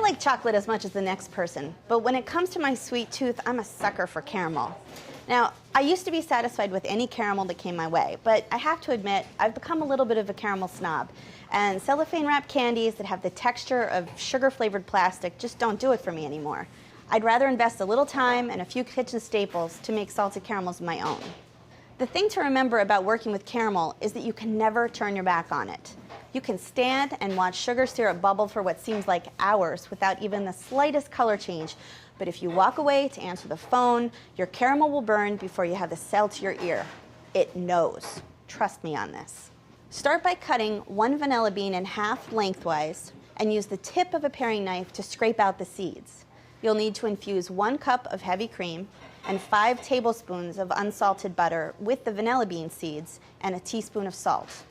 like chocolate as much as the next person, but when it comes to my sweet tooth, I'm a sucker for caramel. Now, I used to be satisfied with any caramel that came my way, but I have to admit, I've become a little bit of a caramel snob, and cellophane wrapped candies that have the texture of sugar-flavored plastic just don't do it for me anymore. I'd rather invest a little time and a few kitchen staples to make salted caramels of my own. The thing to remember about working with caramel is that you can never turn your back on it. You can stand and watch sugar syrup bubble for what seems like hours without even the slightest color change. But if you walk away to answer the phone, your caramel will burn before you have the cell to your ear. It knows. Trust me on this. Start by cutting one vanilla bean in half lengthwise and use the tip of a paring knife to scrape out the seeds. You'll need to infuse 1 cup of heavy cream and 5 tablespoons of unsalted butter with the vanilla bean seeds and a teaspoon of salt.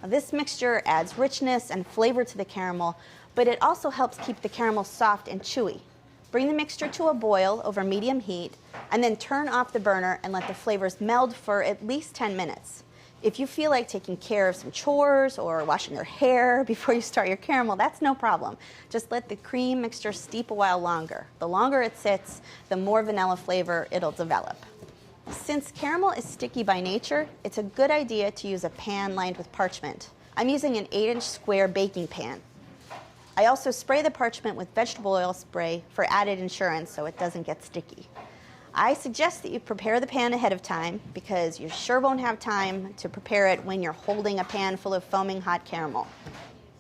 Now, this mixture adds richness and flavor to the caramel, but it also helps keep the caramel soft and chewy. Bring the mixture to a boil over medium heat, and then turn off the burner and let the flavors meld for at least 10 minutes. If you feel like taking care of some chores or washing your hair before you start your caramel, that's no problem. Just let the cream mixture steep a while longer. The longer it sits, the more vanilla flavor it'll develop. Since caramel is sticky by nature, it's a good idea to use a pan lined with parchment. I'm using an 8-inch square baking pan. I also spray the parchment with vegetable oil spray for added insurance so it doesn't get sticky. I suggest that you prepare the pan ahead of time because you sure won't have time to prepare it when you're holding a pan full of foaming hot caramel.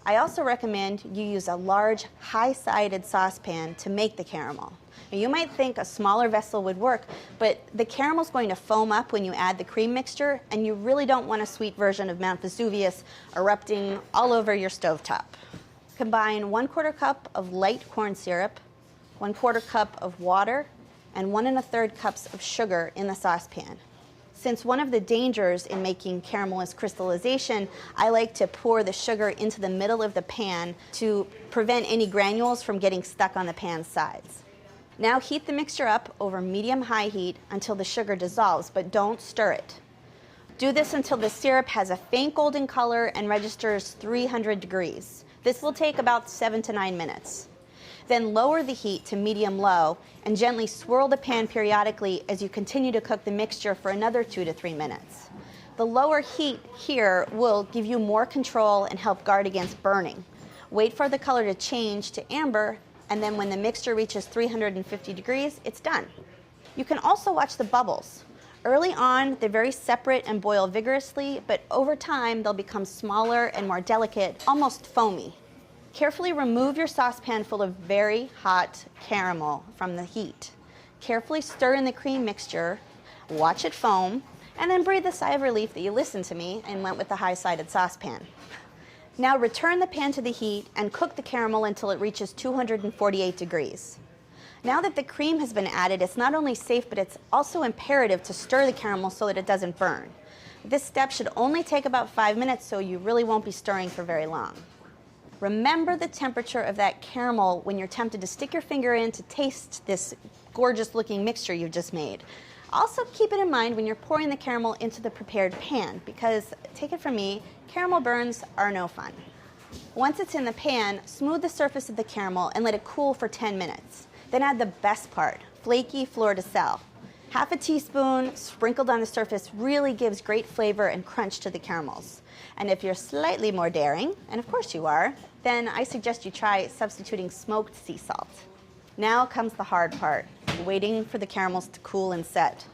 I also recommend you use a large, high-sided saucepan to make the caramel. Now, you might think a smaller vessel would work, but the caramel's going to foam up when you add the cream mixture, and you really don't want a sweet version of Mount Vesuvius erupting all over your stovetop. Combine 1/4 cup of light corn syrup, 1/4 cup of water, and 1 1/3 cups of sugar in the saucepan. Since one of the dangers in making caramel is crystallization, I like to pour the sugar into the middle of the pan to prevent any granules from getting stuck on the pan sides. Now heat the mixture up over medium-high heat until the sugar dissolves, but don't stir it. Do this until the syrup has a faint golden color and registers 300 degrees. This will take about 7 to 9 minutes. Then lower the heat to medium-low and gently swirl the pan periodically as you continue to cook the mixture for another 2 to 3 minutes. The lower heat here will give you more control and help guard against burning. Wait for the color to change to amber, and then when the mixture reaches 350 degrees, it's done. You can also watch the bubbles. Early on, they're very separate and boil vigorously, but over time, they'll become smaller and more delicate, almost foamy. Carefully remove your saucepan full of very hot caramel from the heat. Carefully stir in the cream mixture, watch it foam, and then breathe a sigh of relief that you listened to me and went with the high-sided saucepan. Now return the pan to the heat and cook the caramel until it reaches 248 degrees. Now that the cream has been added, it's not only safe, but it's also imperative to stir the caramel so that it doesn't burn. This step should only take about 5 minutes, so you really won't be stirring for very long. Remember the temperature of that caramel when you're tempted to stick your finger in to taste this gorgeous-looking mixture you've just made. Also keep it in mind when you're pouring the caramel into the prepared pan, because, take it from me, caramel burns are no fun. Once it's in the pan, smooth the surface of the caramel and let it cool for 10 minutes. Then add the best part, flaky fleur de sel. Half a teaspoon sprinkled on the surface really gives great flavor and crunch to the caramels. And if you're slightly more daring, and of course you are, then I suggest you try substituting smoked sea salt. Now comes the hard part, waiting for the caramels to cool and set.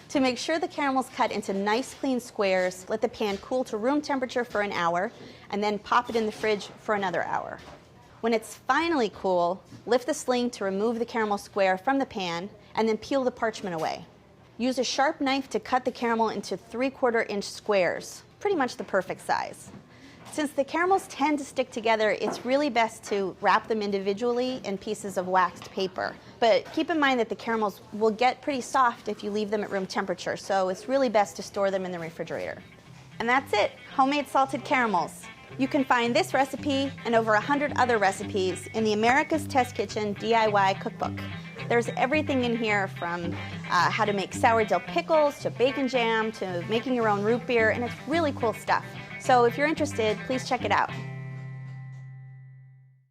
To make sure the caramels cut into nice clean squares, let the pan cool to room temperature for an hour, and then pop it in the fridge for another hour. When it's finally cool, lift the sling to remove the caramel square from the pan, and then peel the parchment away. Use a sharp knife to cut the caramel into 3/4 inch squares, pretty much the perfect size. Since the caramels tend to stick together, it's really best to wrap them individually in pieces of waxed paper. But keep in mind that the caramels will get pretty soft if you leave them at room temperature, so it's really best to store them in the refrigerator. And that's it, homemade salted caramels. You can find this recipe and over 100 other recipes in the America's Test Kitchen DIY cookbook. There's everything in here from how to make sourdough pickles to bacon jam to making your own root beer, and it's really cool stuff. So if you're interested, please check it out.